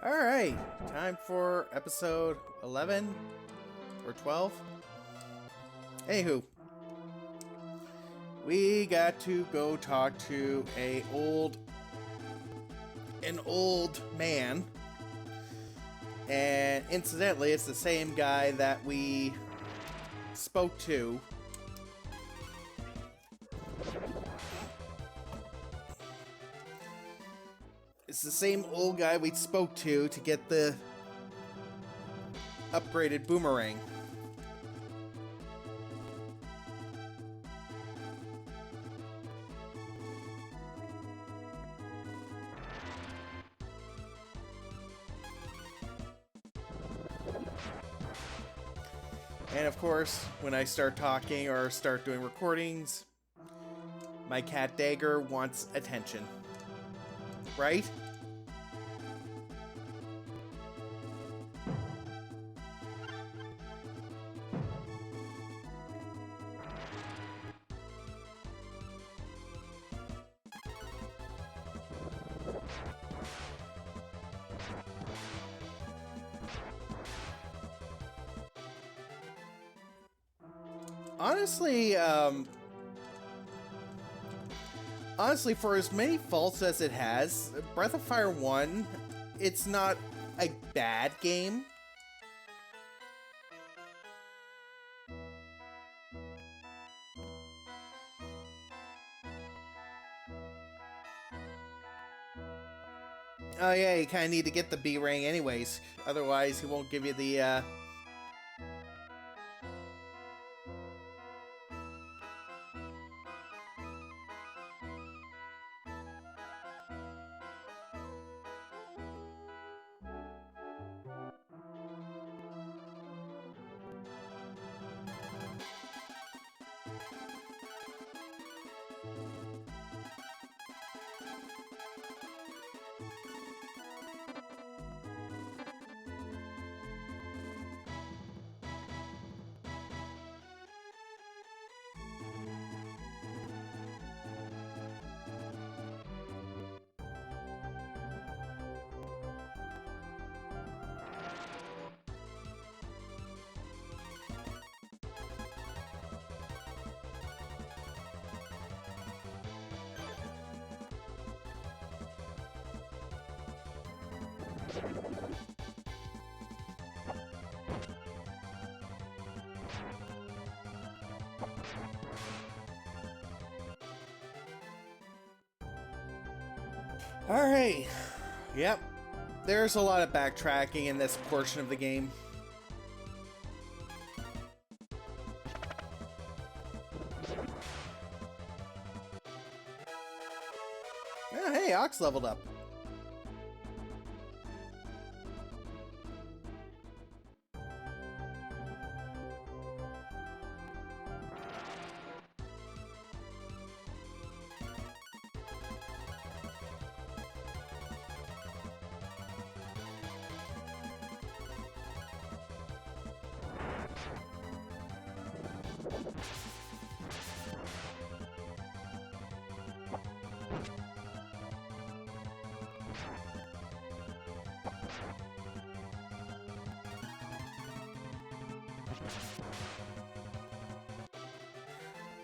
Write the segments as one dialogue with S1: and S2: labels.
S1: Alright, time for episode 11 or 12. Anywho, we got to go talk to an old man. And incidentally, it's the same guy that we spoke to. It's the same old guy we spoke to get the upgraded boomerang. And of course, when I start talking or start doing recordings, my cat Dagger wants attention. Right? Honestly, for as many faults as it has, Breath of Fire 1, it's not a bad game. Oh yeah, you kind of need to get the B ring anyways, otherwise he won't give you the, Alright. Yep. There's a lot of backtracking in this portion of the game. Oh, hey, Ox leveled up.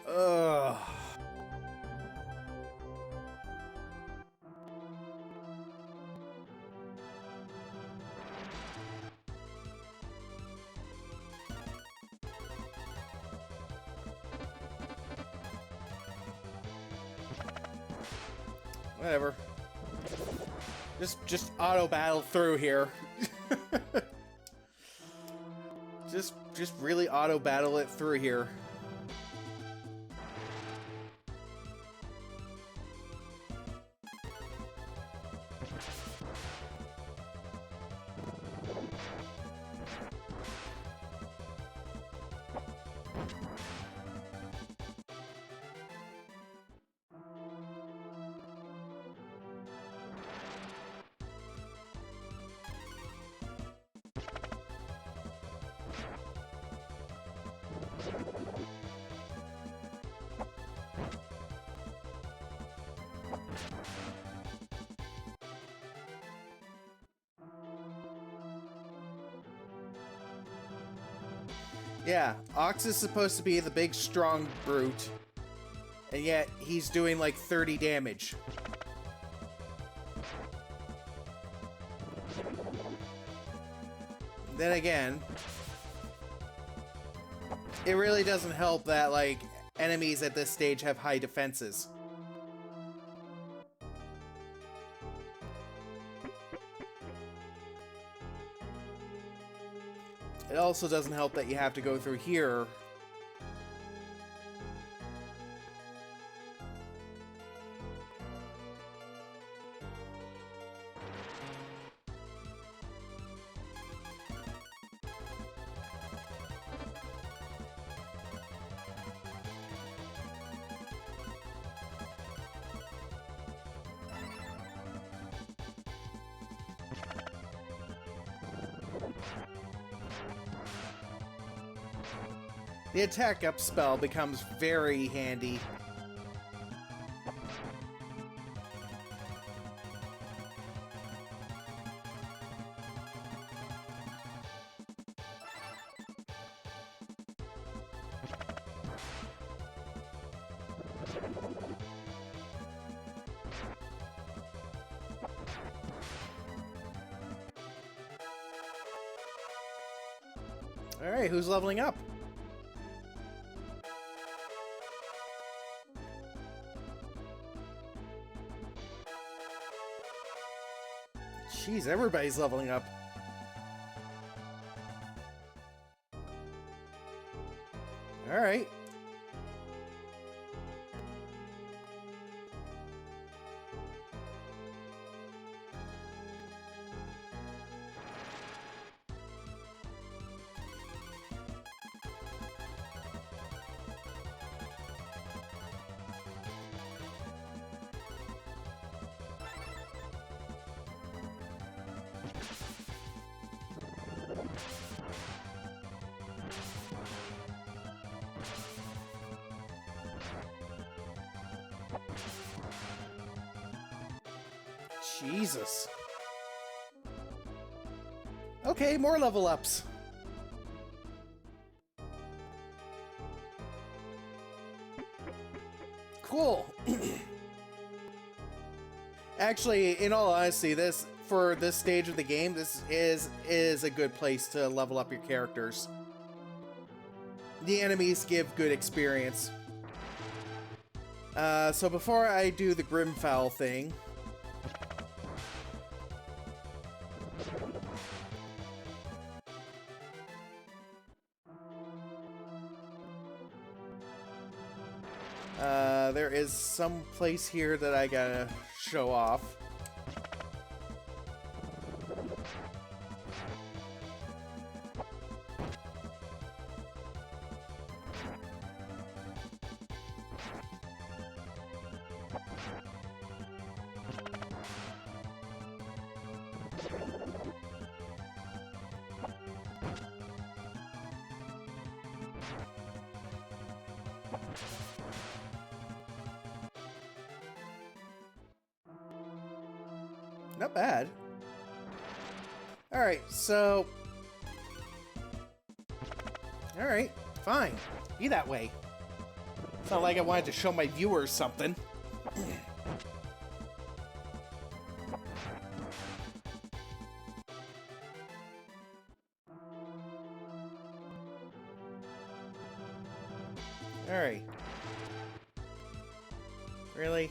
S1: Ugh. Whatever. Just auto battle through here. just really auto battle it through here. Yeah, Ox is supposed to be the big, strong brute, and yet he's doing like 30 damage. Then again, it really doesn't help that, like, enemies at this stage have high defenses. It also doesn't help that you have to go through here. The attack up spell becomes very handy. All right, who's leveling up? Jeez, everybody's leveling up. All right. Jesus. Okay, more level ups. Cool. Actually, in all honesty, for this stage of the game, this is a good place to level up your characters. The enemies give good experience. So before I do the Grimfowl thing, there is some place here that I gotta show off. Not bad. Alright, so... Alright, fine. Be that way. It's not like I wanted to show my viewers something. Alright. Really?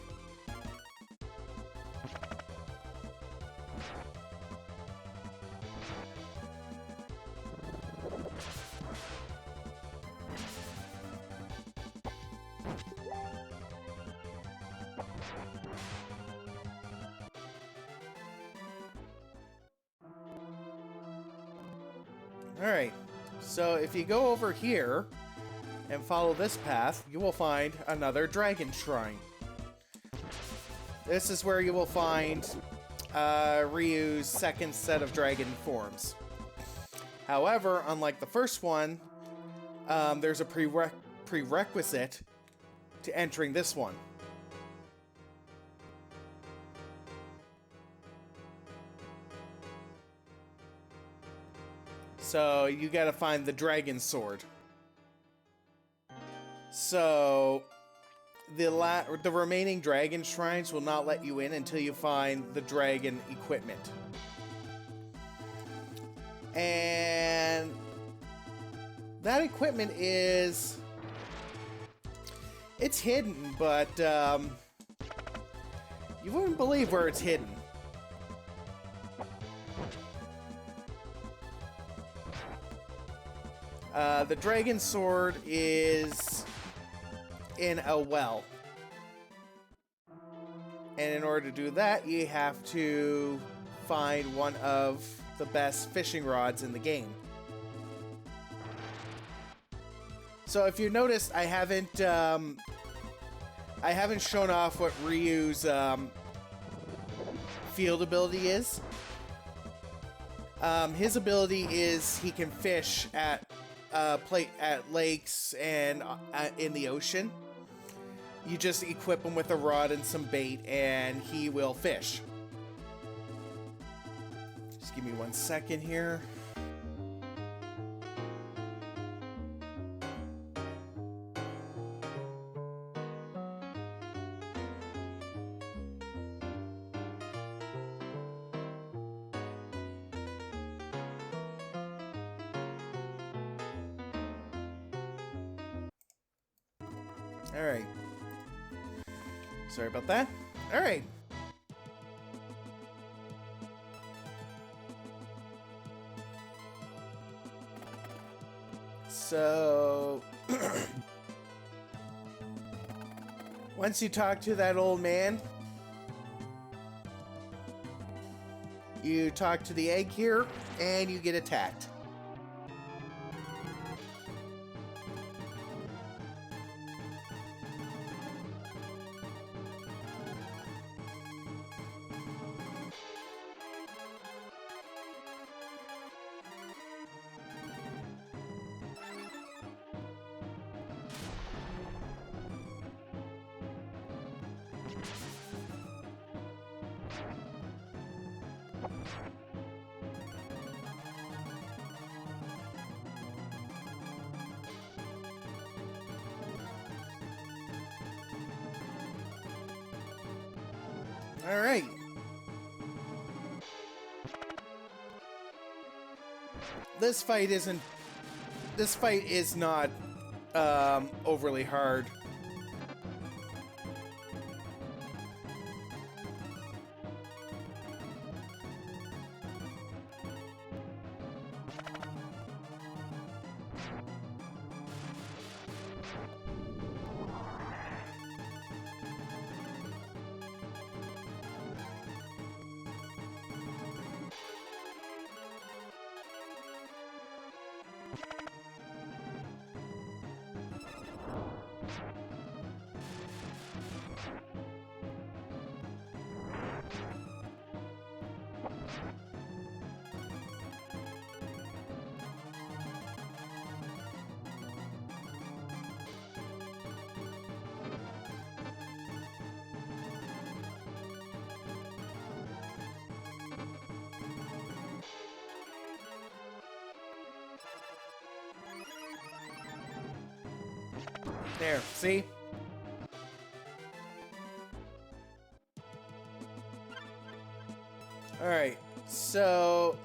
S1: Alright, so if you go over here and follow this path, you will find another dragon shrine. This is where you will find Ryu's second set of dragon forms. However, unlike the first one, there's a prerequisite to entering this one. So you gotta find the dragon sword. So the remaining dragon shrines will not let you in until you find the dragon equipment. And that equipment is... it's hidden, but you wouldn't believe where it's hidden. The dragon sword is in a well. And in order to do that, you have to find one of the best fishing rods in the game. So if you noticed, I haven't shown off what Ryu's field ability is. His ability is he can fish at lakes and in the ocean. You just equip him with a rod and some bait, and he will fish. Just give me 1 second here. All right. Sorry about that. All right. So, once you talk to that old man, you talk to the egg here, and you get attacked. All right. This fight is not overly hard. There, see? Alright, so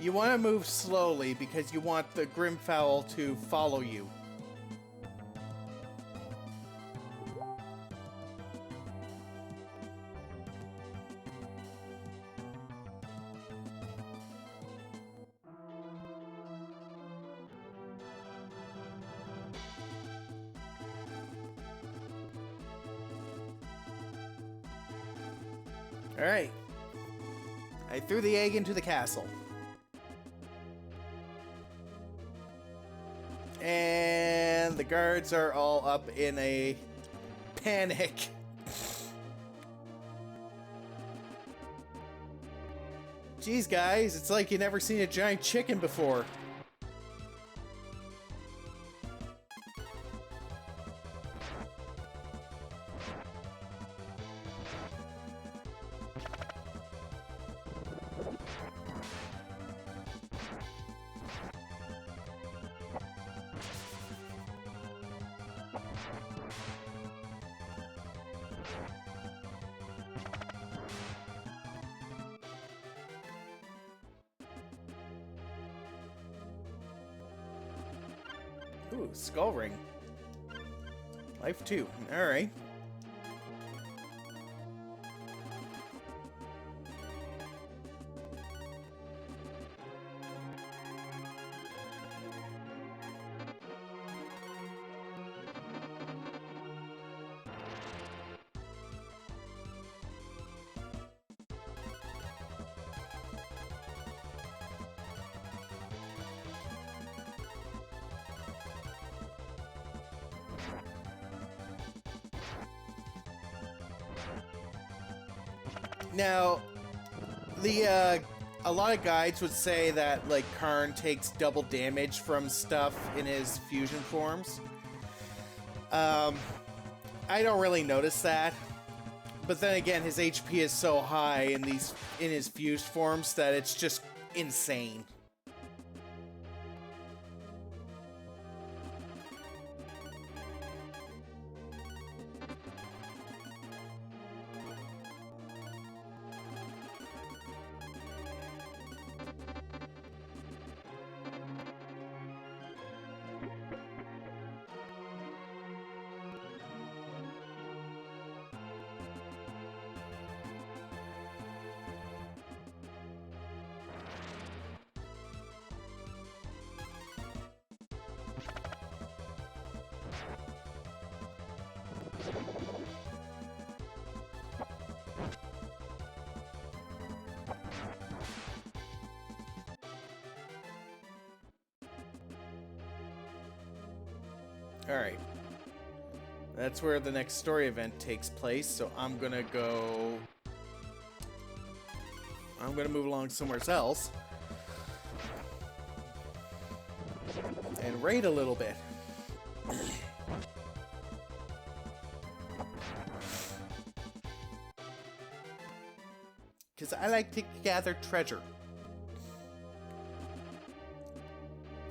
S1: you want to move slowly because you want the Grimfowl to follow you. Alright. I threw the egg into the castle. And the guards are all up in a panic. Jeez, guys, it's like you never seen a giant chicken before. Ooh, skull ring. Life 2. Alright. Now, a lot of guides would say that, like, Karn takes double damage from stuff in his fusion forms. I don't really notice that. But then again, his HP is so high in his fused forms that it's just insane. Alright. That's where the next story event takes place, so I'm gonna move along somewhere else. And raid a little bit. Because I like to gather treasure.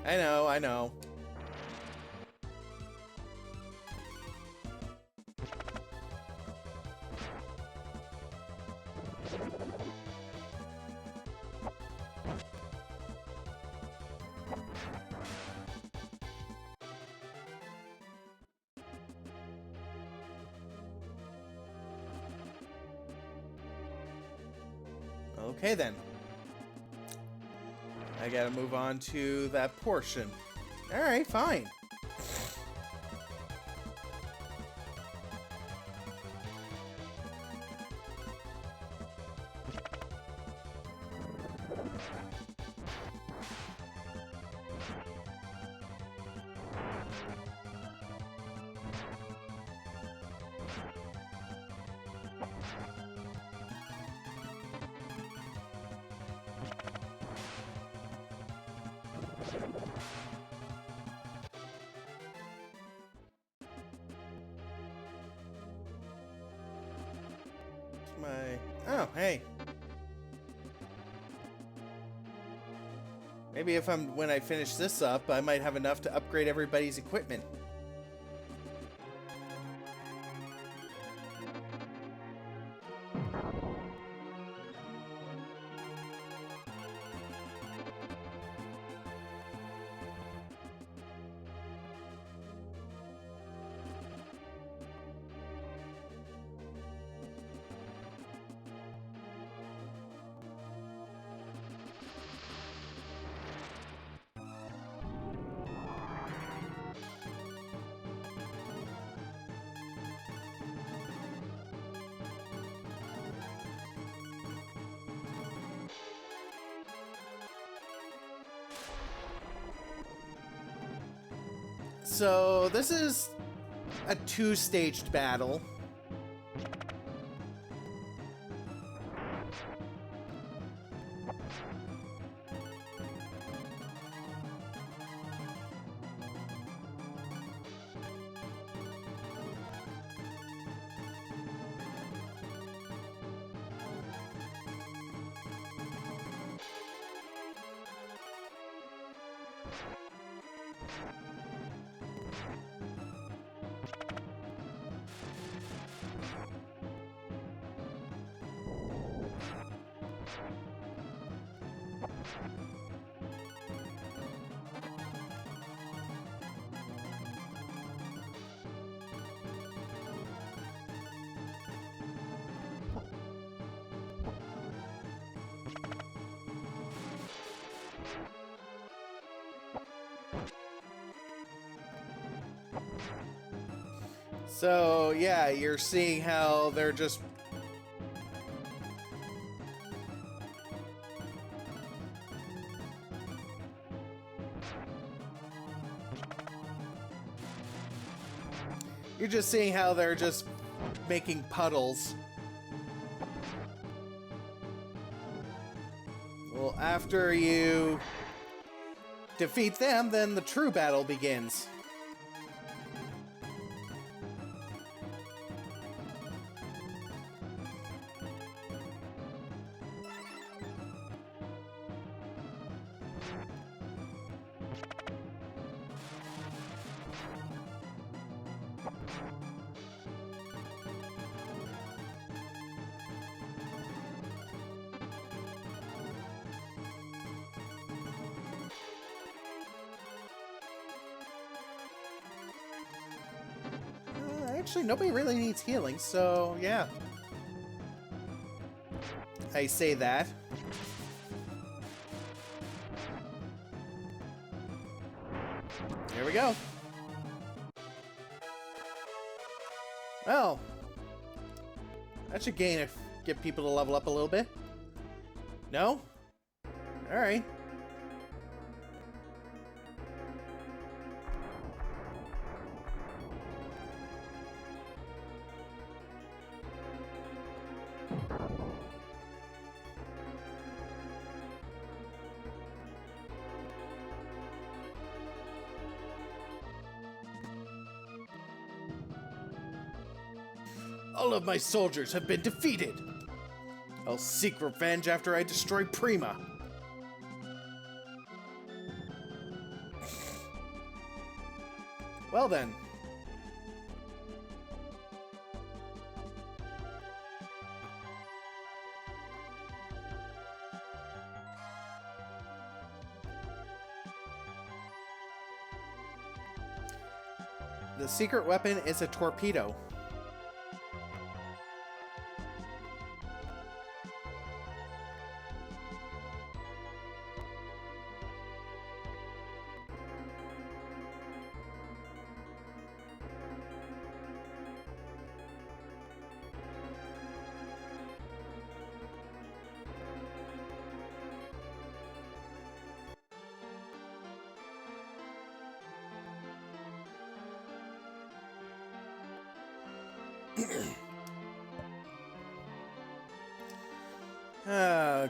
S1: I know, I know. Okay then. I gotta move on to that portion. Alright, fine. Oh, hey. Maybe when I finish this up, I might have enough to upgrade everybody's equipment. So, this is a two-staged battle. So, yeah, you're seeing how they're just... You're just seeing how they're just making puddles. Well, after you defeat them, then the true battle begins. Actually, nobody really needs healing, so yeah. I say that. Here we go. Well, that should get people to level up a little bit. No? Alright. All of my soldiers have been defeated. I'll seek revenge after I destroy Prima. Well then. The secret weapon is a torpedo.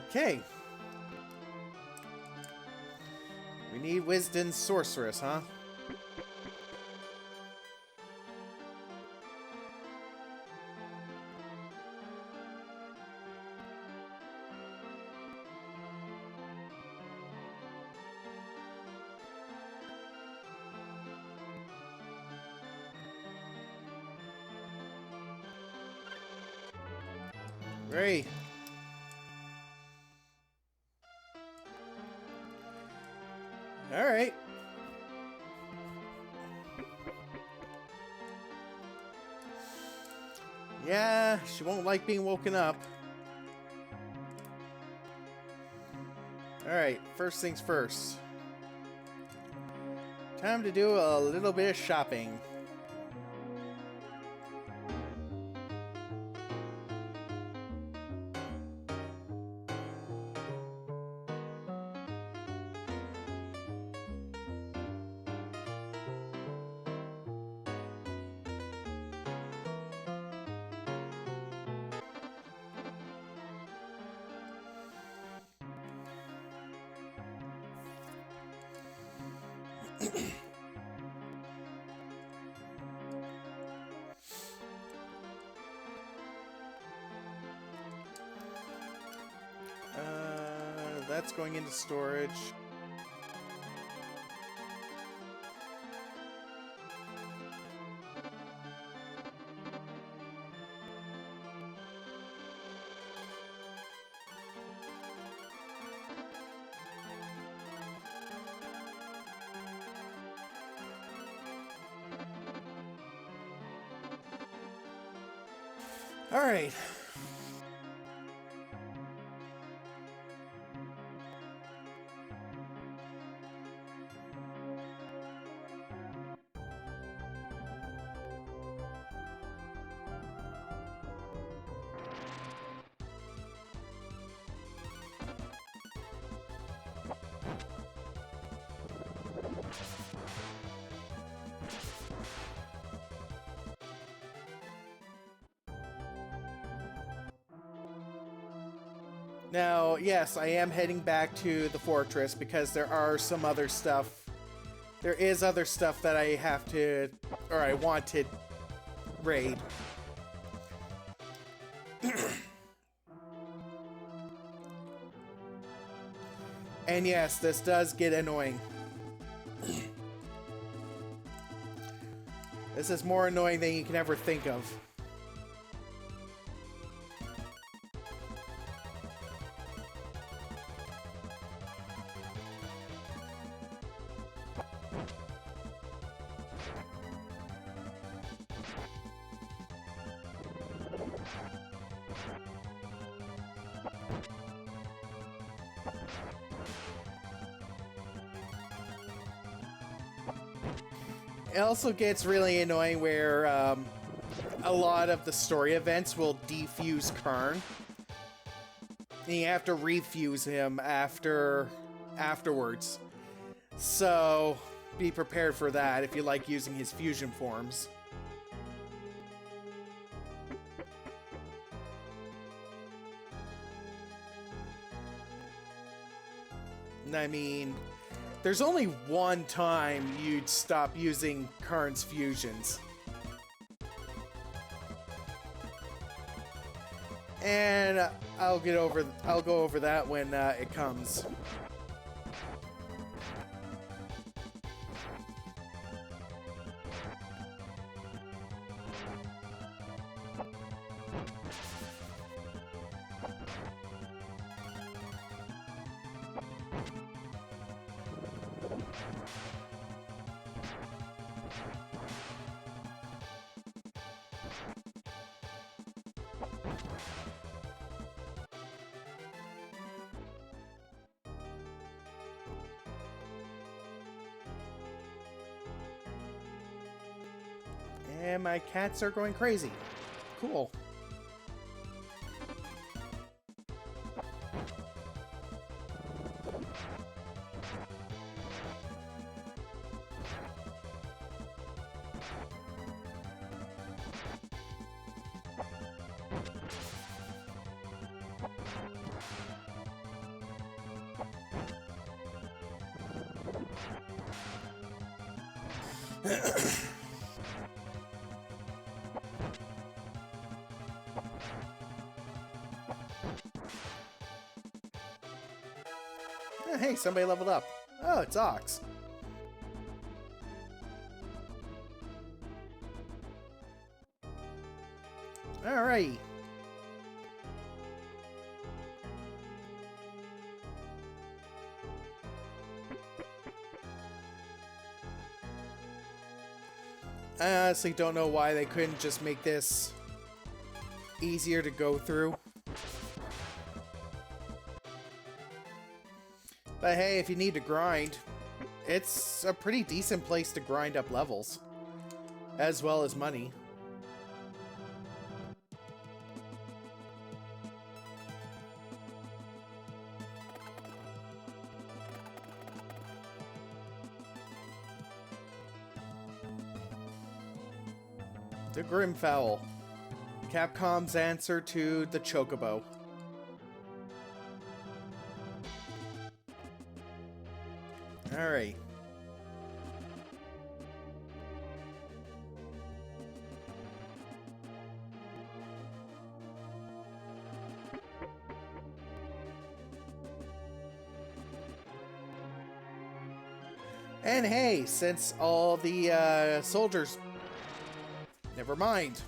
S1: Okay. We need Wisdom Sorceress, huh? Great. Alright. Yeah, she won't like being woken up. Alright, first things first. Time to do a little bit of shopping. That's going into storage. All right. Now, yes, I am heading back to the fortress because there are some other stuff. There is other stuff that I have to, or I want to raid. And yes, this does get annoying. This is more annoying than you can ever think of. It also gets really annoying where a lot of the story events will defuse Karn. And you have to refuse him afterwards. So be prepared for that if you like using his fusion forms. I mean, there's only one time you'd stop using Karn's fusions. And I'll go over that when it comes. And my cats are going crazy. Cool. Hey, somebody leveled up. Oh, it's Ox. Alright. I honestly don't know why they couldn't just make this easier to go through. But hey, if you need to grind, it's a pretty decent place to grind up levels, as well as money. The Grimfowl, Capcom's answer to the Chocobo. Alright. And hey, since all the soldiers... Never mind.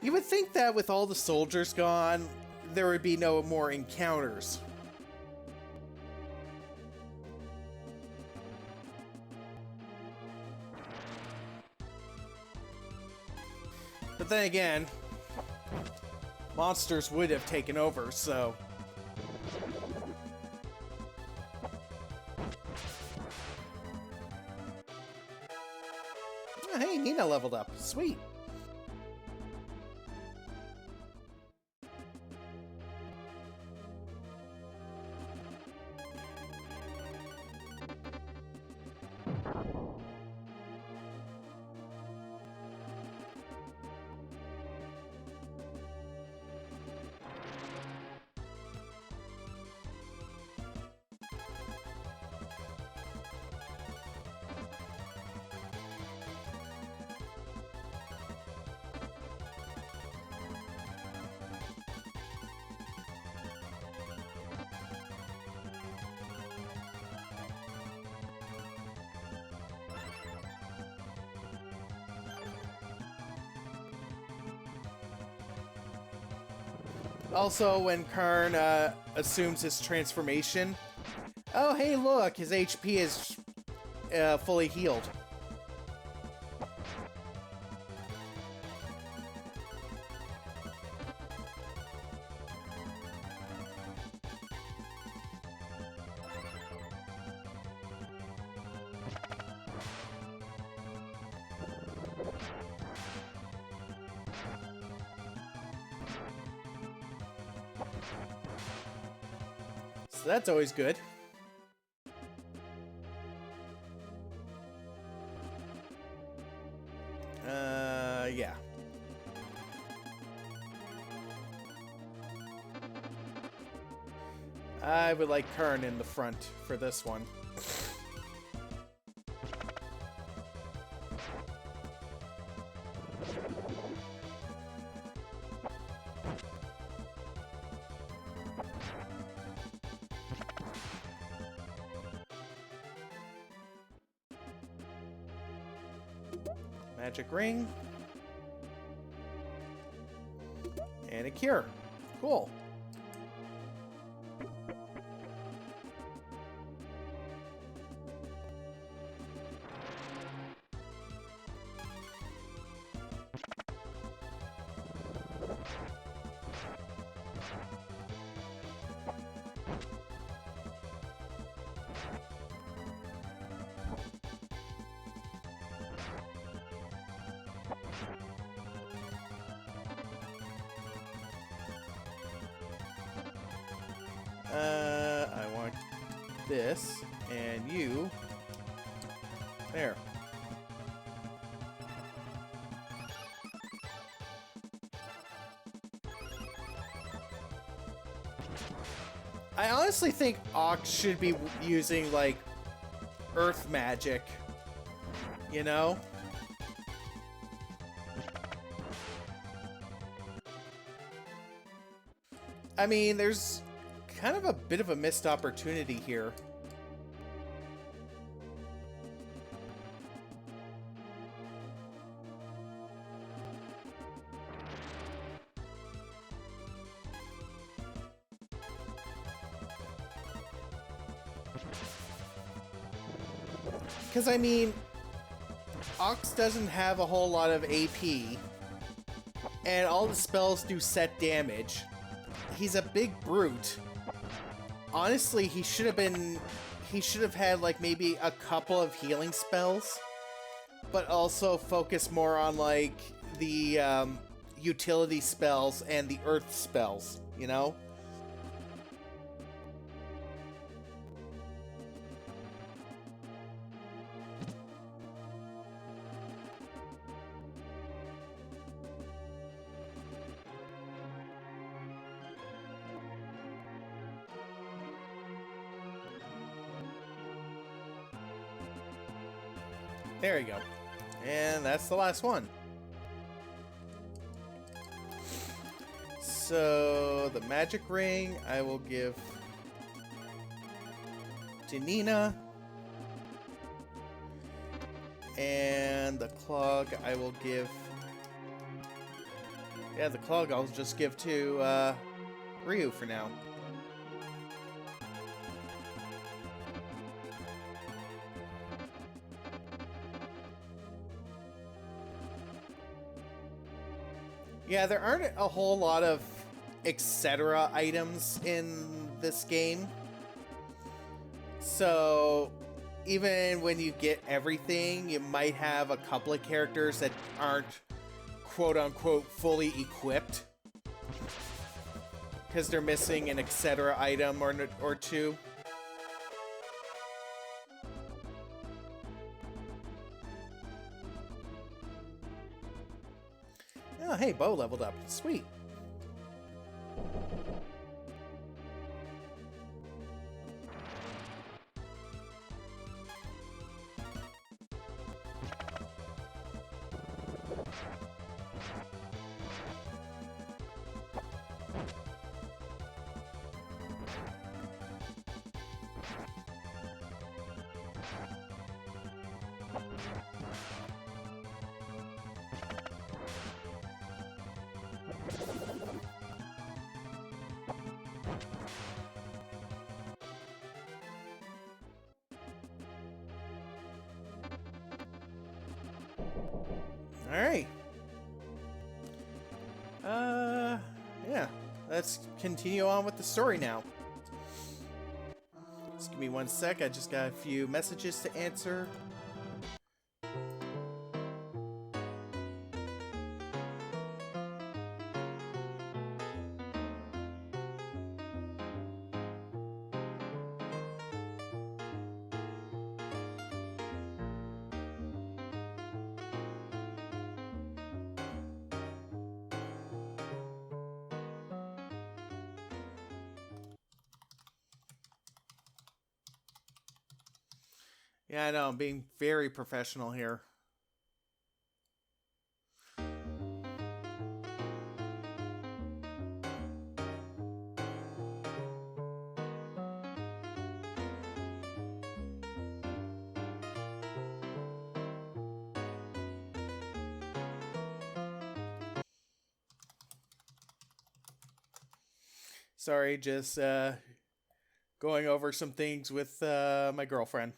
S1: You would think that with all the soldiers gone, there would be no more encounters. But then again, monsters would have taken over, so... Oh, hey, Nina leveled up. Sweet. Also, when Karn assumes his transformation, oh hey look, his HP is fully healed. So that's always good. Yeah. I would like Karn in the front for this one. Magic ring. And a cure. Cool. I want this, and you. There. I honestly think Ox should be using, like, earth magic. You know? I mean, there's kind of a bit of a missed opportunity here. Because, I mean, Ox doesn't have a whole lot of AP, and all the spells do set damage. He's a big brute. Honestly, he should have had, like, maybe a couple of healing spells, but also focus more on, like, the utility spells and the earth spells, you know? There you go. And that's the last one. So, the magic ring I will give to Nina. And the clog I will give... Yeah, the clog I'll just give to Ryu for now. Yeah, there aren't a whole lot of etc. items in this game. So, even when you get everything, you might have a couple of characters that aren't quote-unquote fully equipped. Because they're missing an etc. item or two. Oh, hey, Bo leveled up. Sweet. Alright. Yeah. Let's continue on with the story now. Just give me one sec. I just got a few messages to answer. Yeah, I know, I'm being very professional here. Sorry, just going over some things with my girlfriend.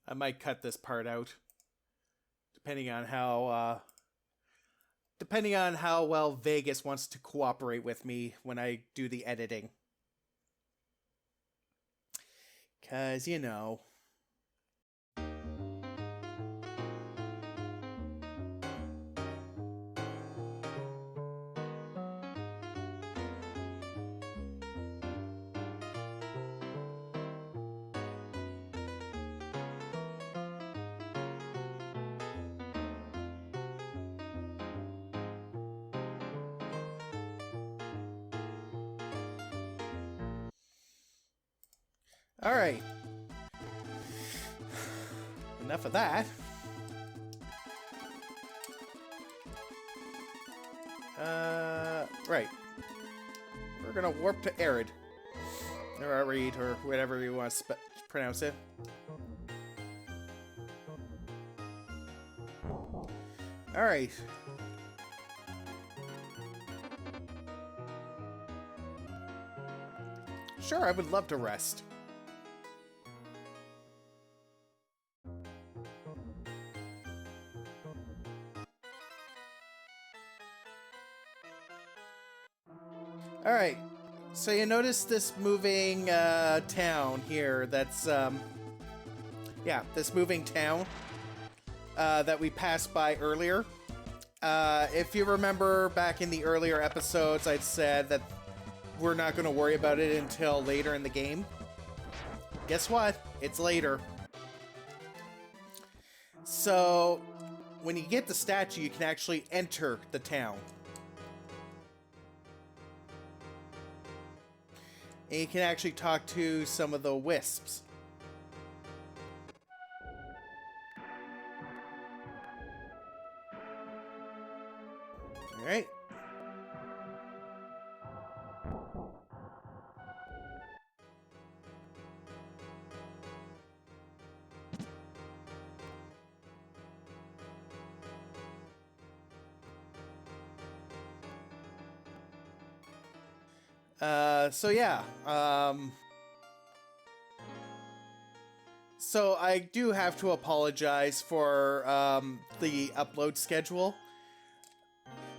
S1: I might cut this part out, depending on how well Vegas wants to cooperate with me when I do the editing. 'Cause, you know. Alright. Enough of that. Right. We're gonna warp to Arid. Or Arid, or whatever you want to pronounce it. Alright. Sure, I would love to rest. Alright, so you notice this moving town here that's, yeah, this moving town that we passed by earlier. If you remember back in the earlier episodes, I'd said that we're not going to worry about it until later in the game. Guess what? It's later. So, when you get the statue, you can actually enter the town. And you can actually talk to some of the wisps. Alright. So yeah, so I do have to apologize for the upload schedule.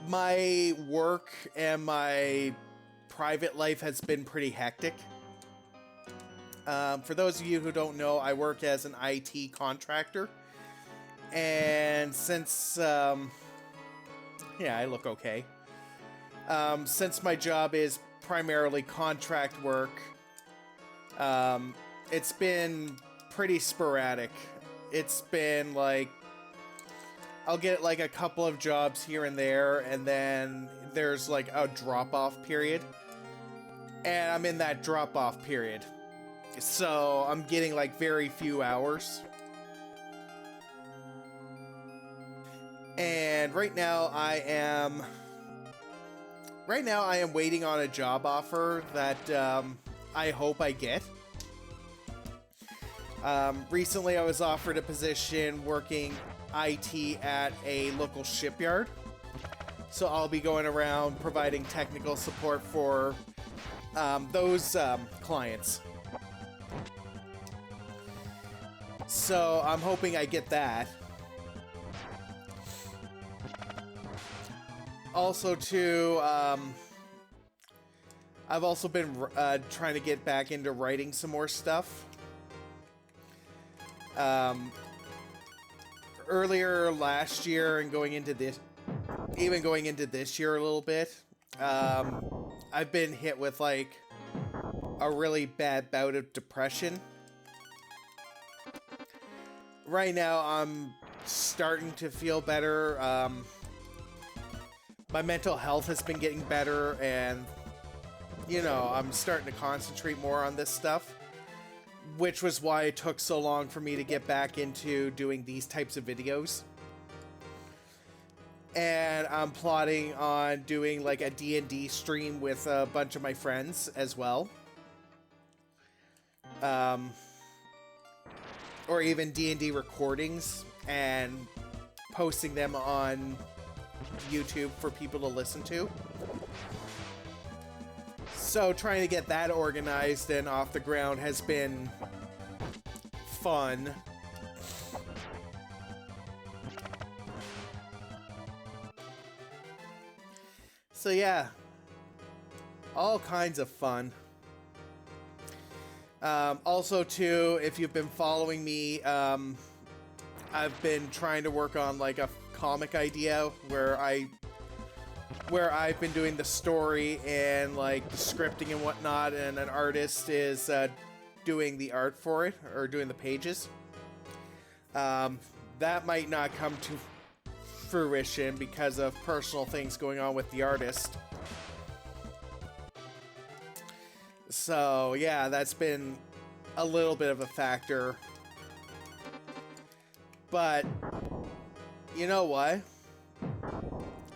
S1: My work and my private life has been pretty hectic. For those of you who don't know, I work as an IT contractor, and since yeah, I look okay. Since my job is primarily contract work, it's been pretty sporadic. It's been like, I'll get like a couple of jobs here and there, and then there's like a drop-off period. And I'm in that drop-off period. So I'm getting like very few hours. And right now I am waiting on a job offer that I hope I get. Recently, I was offered a position working IT at a local shipyard. So I'll be going around providing technical support for those clients. So I'm hoping I get that. Also, too, I've also been trying to get back into writing some more stuff. Earlier last year and going into this year a little bit, I've been hit with like a really bad bout of depression. Right now, I'm starting to feel better. My mental health has been getting better, and, you know, I'm starting to concentrate more on this stuff, which was why it took so long for me to get back into doing these types of videos. And I'm plotting on doing like a D&D stream with a bunch of my friends as well. Or even D&D recordings and posting them on YouTube for people to listen to. So trying to get that organized and off the ground has been fun. So yeah, all kinds of fun. Also too, if you've been following me, I've been trying to work on like a comic idea where I've been doing the story and like the scripting and whatnot, and an artist is doing the art for it, or doing the pages. That might not come to fruition because of personal things going on with the artist. So yeah, that's been a little bit of a factor. But you know what?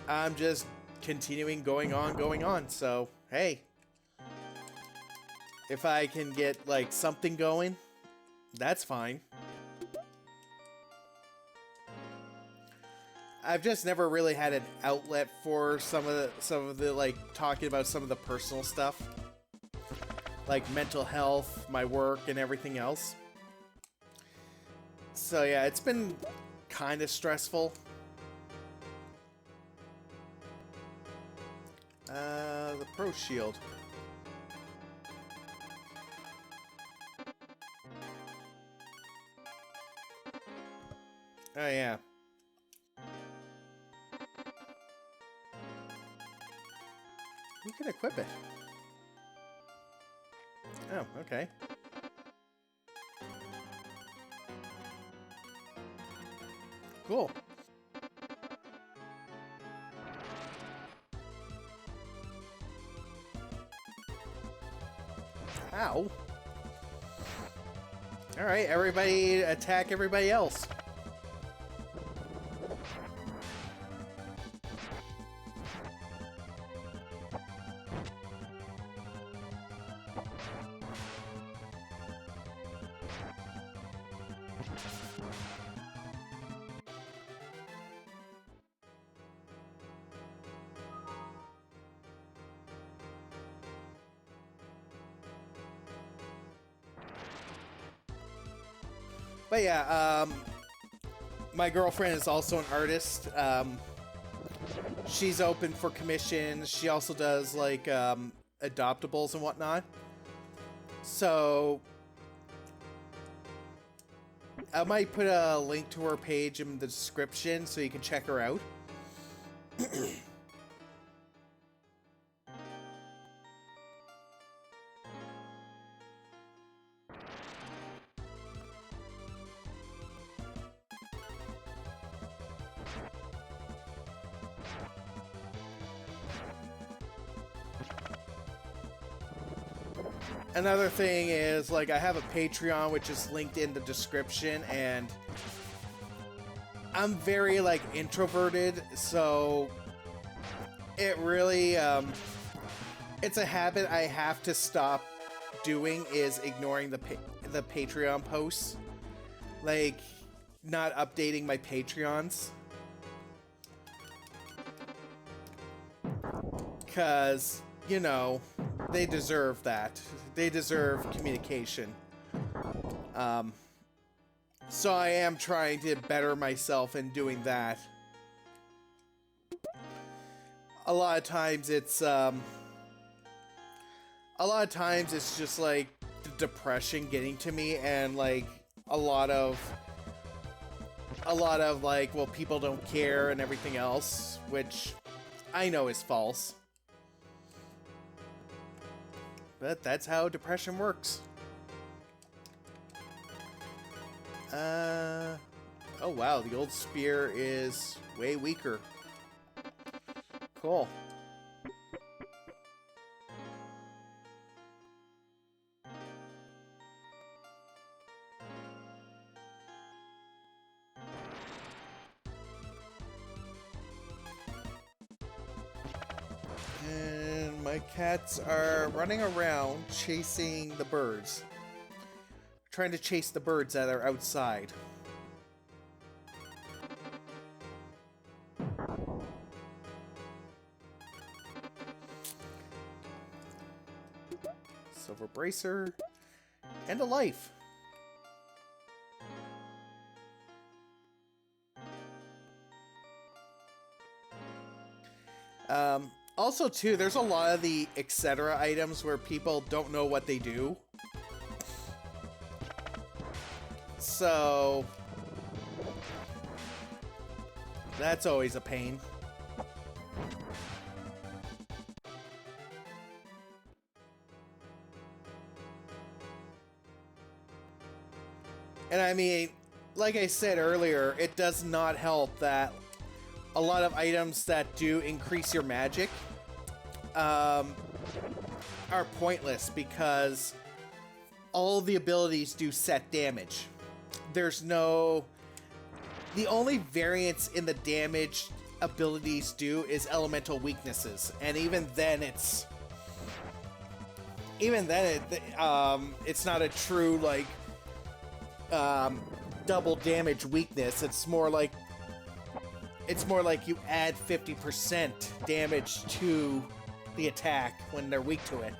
S1: I'm just continuing going on. So hey, if I can get like something going, that's fine. I've just never really had an outlet for some of the like talking about some of the personal stuff, like mental health, my work, and everything else. So yeah, it's been kind of stressful. The Pro Shield. Oh yeah. We can equip it. Oh, okay. Cool. Ow. Alright, everybody attack everybody else. But yeah, my girlfriend is also an artist. She's open for commissions. She also does like adoptables and whatnot. So I might put a link to her page in the description so you can check her out. Another thing is, like, I have a Patreon, which is linked in the description, and I'm very, like, introverted, so it really, it's a habit I have to stop doing is ignoring the Patreon posts, like not updating my Patreons, because you know they deserve that. They deserve communication. So I am trying to better myself in doing that. A lot of times it's just like the depression getting to me, and like a lot of like, well, people don't care and everything else, which I know is false. But that's how depression works. Oh wow, the old spear is way weaker. Cool. And my cats are running around chasing the birds. Trying to chase the birds that are outside. Silver bracer. And a life. Also, too, there's a lot of the etc. items where people don't know what they do. So that's always a pain. And I mean, like I said earlier, it does not help that a lot of items that do increase your magic are pointless, because all the abilities do set damage. There's no... The only variance in the damage abilities do is elemental weaknesses, and even then it's... Even then it's not a true, like, double damage weakness. It's more like you add 50% damage to the attack when they're weak to it.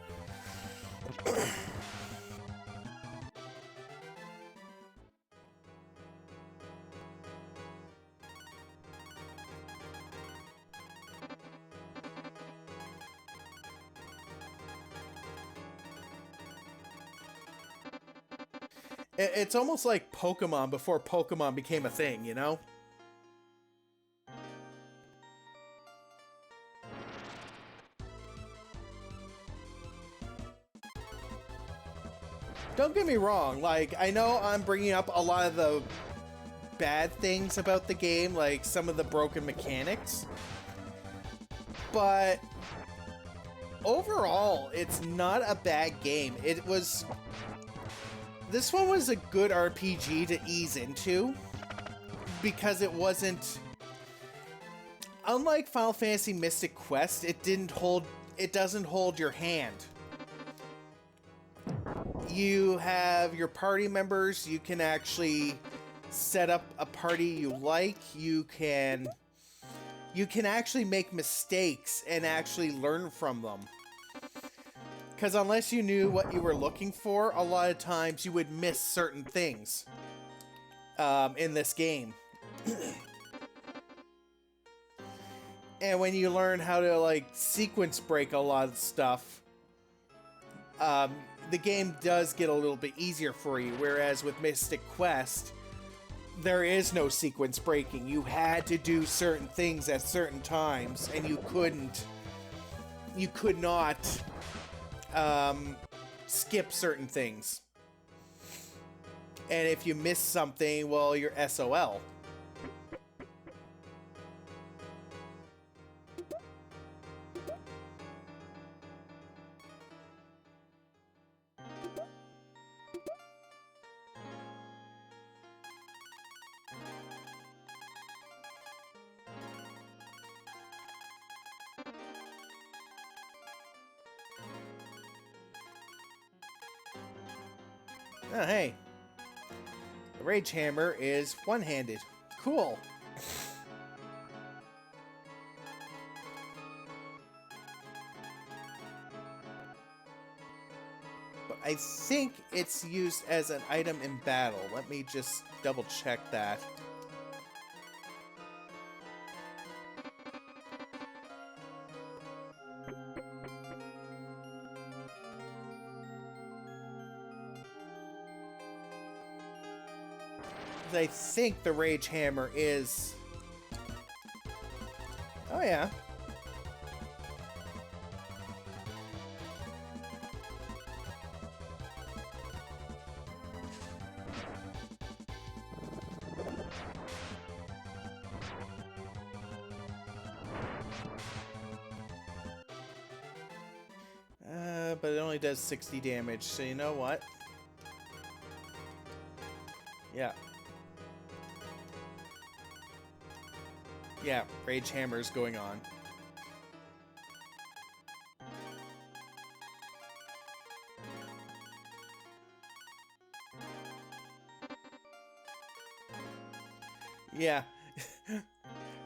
S1: It's almost like Pokemon before Pokemon became a thing, you know? Don't get me wrong, like, I know I'm bringing up a lot of the bad things about the game, like some of the broken mechanics, but overall, it's not a bad game. This one was a good RPG to ease into, because it wasn't... Unlike Final Fantasy Mystic Quest, it doesn't hold your hand. You have your party members, you can actually set up a party you like, you can actually make mistakes and actually learn from them. Because unless you knew what you were looking for, a lot of times you would miss certain things in this game. And when you learn how to, like, sequence break a lot of stuff, the game does get a little bit easier for you, whereas with Mystic Quest, there is no sequence breaking. You had to do certain things at certain times, and you could not skip certain things. And if you miss something, well, you're SOL. Oh, hey. The Rage Hammer is one-handed. Cool. But I think it's used as an item in battle. Let me just double check that. I think the Rage Hammer is... Oh, yeah. But it only does 60 damage, so you know what? Yeah. Yeah, Rage Hammer's going on. Yeah.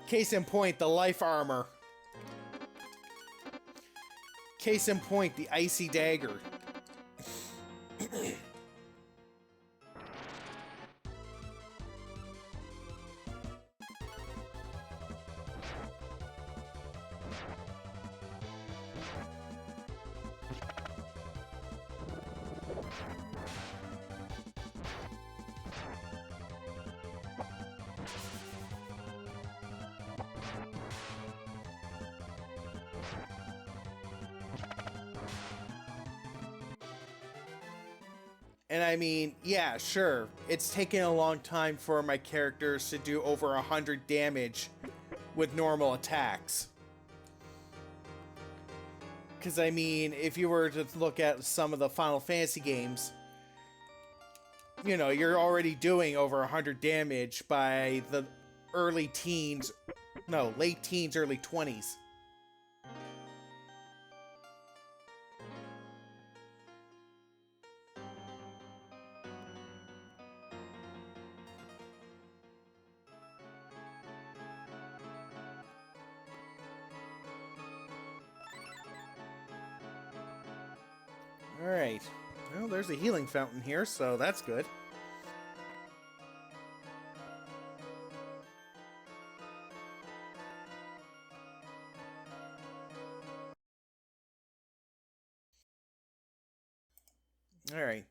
S1: Case in point, the life armor. Case in point, the icy dagger. And I mean, yeah, sure, it's taken a long time for my characters to do over 100 damage with normal attacks. Because, I mean, if you were to look at some of the Final Fantasy games, you know, you're already doing over 100 damage by the early teens, no, late teens, early 20s. Alright. Well, there's a healing fountain here, so that's good. Alright.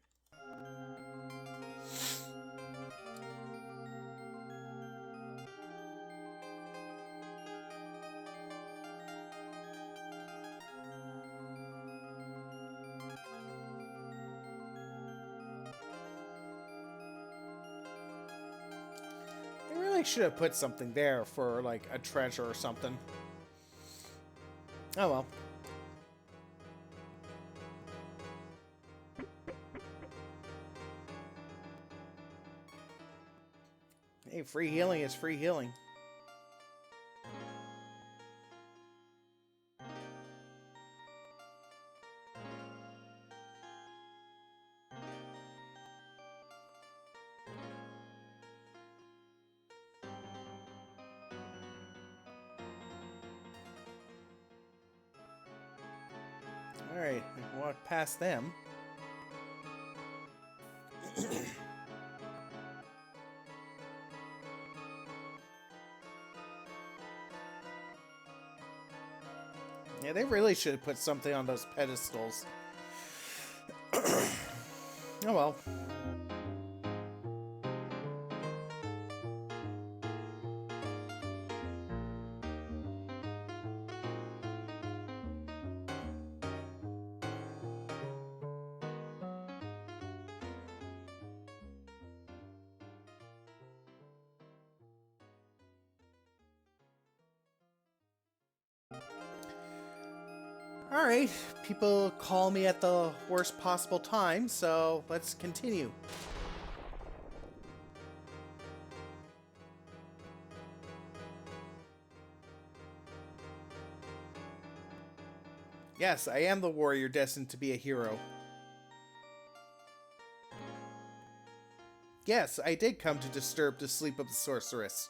S1: I really should have put something there for, like, a treasure or something. Oh well. Hey, free healing is free healing. Alright, we can walk past them. Yeah, they really should have put something on those pedestals. Oh well. Alright, people call me at the worst possible time, so let's continue. Yes, I am the warrior destined to be a hero. Yes, I did come to disturb the sleep of the sorceress.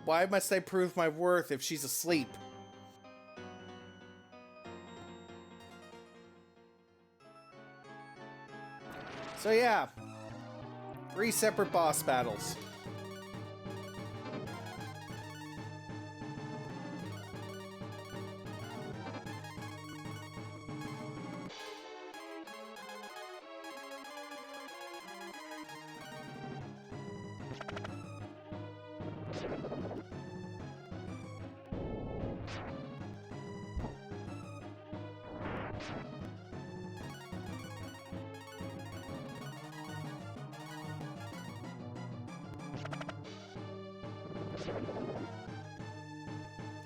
S1: Why must I prove my worth if she's asleep? So yeah, 3 separate boss battles.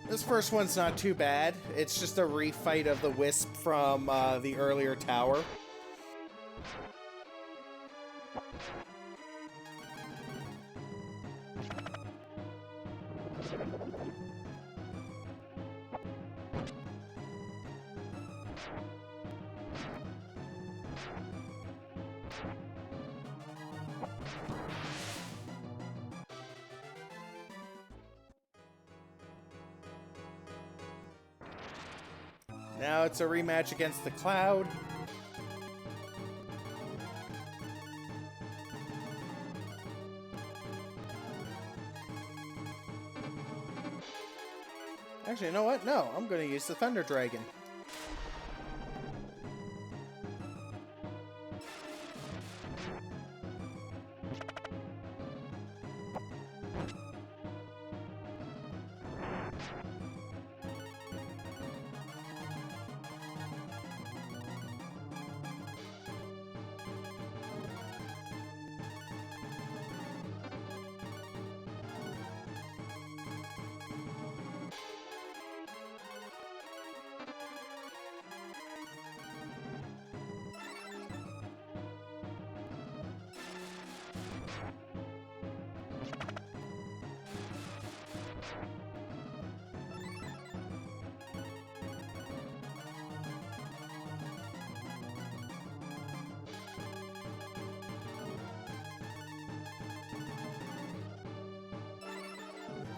S1: This first one's not too bad. It's just a refight of the Wisp from the earlier tower. Now it's a rematch against the Cloud. Actually, you know what? No, I'm going to use the Thunder Dragon.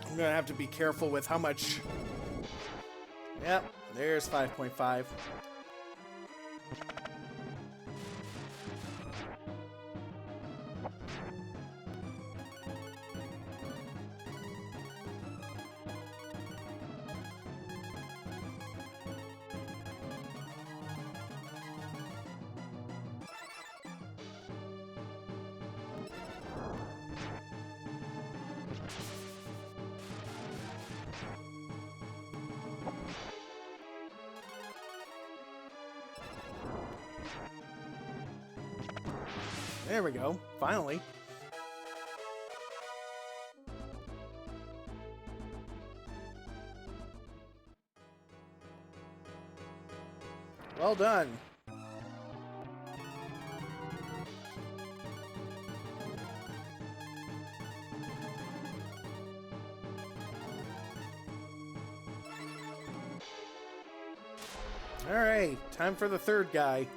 S1: I'm gonna have to be careful with how much... Yep, there's 5.5. There we go, finally. Well done. All right, time for the third guy.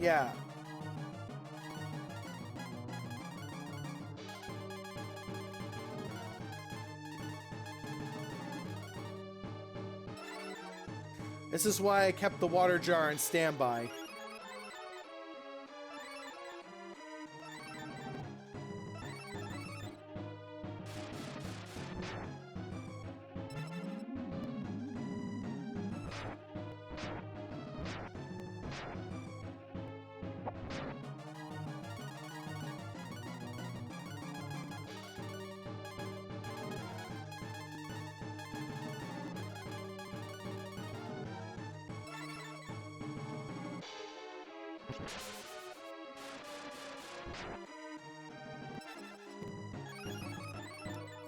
S1: Yeah. This is why I kept the water jar on standby.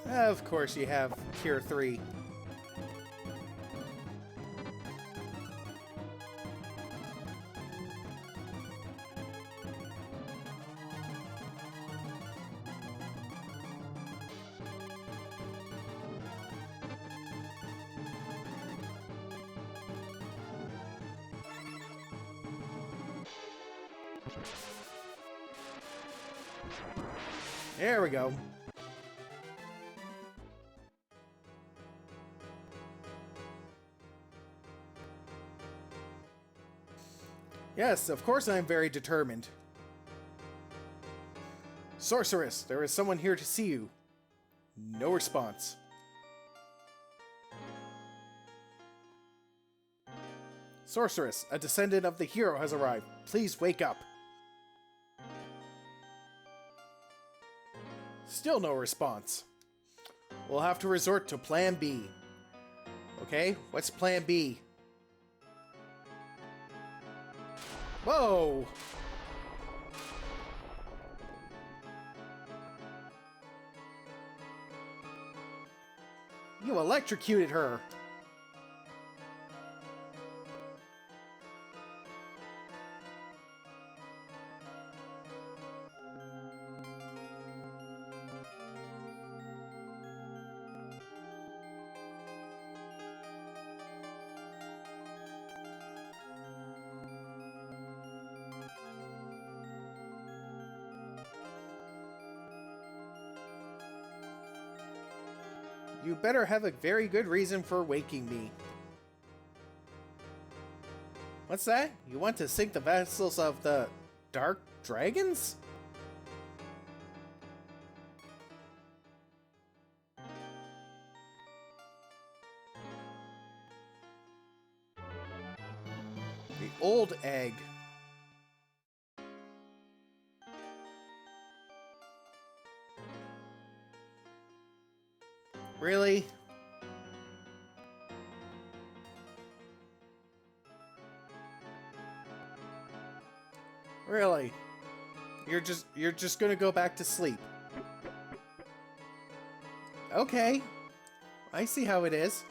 S1: Of course you have Cure 3. There we go. Yes, of course I am very determined. Sorceress, there is someone here to see you. No response. Sorceress, a descendant of the hero has arrived. Please wake up. Still no response. We'll have to resort to Plan B. Okay, what's Plan B? Whoa! You electrocuted her! You better have a very good reason for waking me. What's that? You want to sink the vessels of the Dark Dragons? The old egg. Really? Really? You're just gonna go back to sleep. Okay. I see how it is.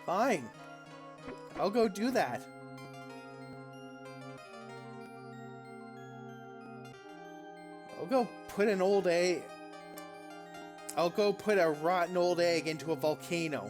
S1: Fine. I'll go do that. I'll go put an old egg... I'll go put a rotten old egg into a volcano.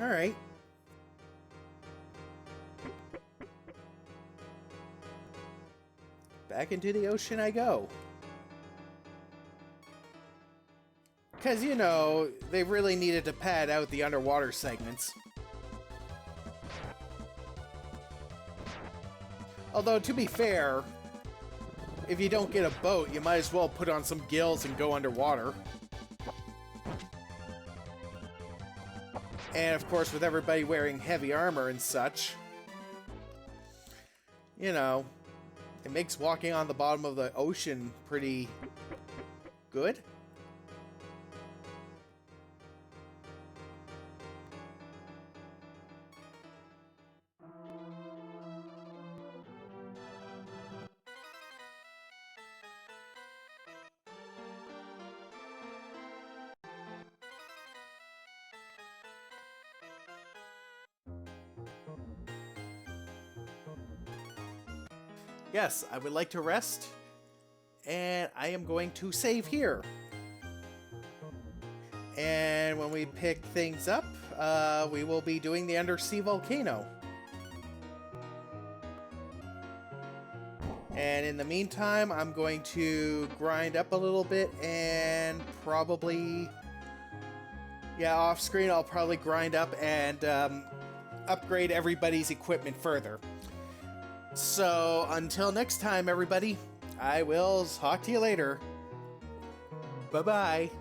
S1: Alright. Back into the ocean I go. Because, you know, they really needed to pad out the underwater segments. Although, to be fair, if you don't get a boat, you might as well put on some gills and go underwater. And of course, with everybody wearing heavy armor and such, you know, it makes walking on the bottom of the ocean pretty good. Yes, I would like to rest, and I am going to save here. And when we pick things up, we will be doing the undersea volcano. And in the meantime, I'm going to grind up a little bit and probably, yeah, off screen, I'll probably grind up and upgrade everybody's equipment further. So, until next time, everybody, I will talk to you later. Bye-bye.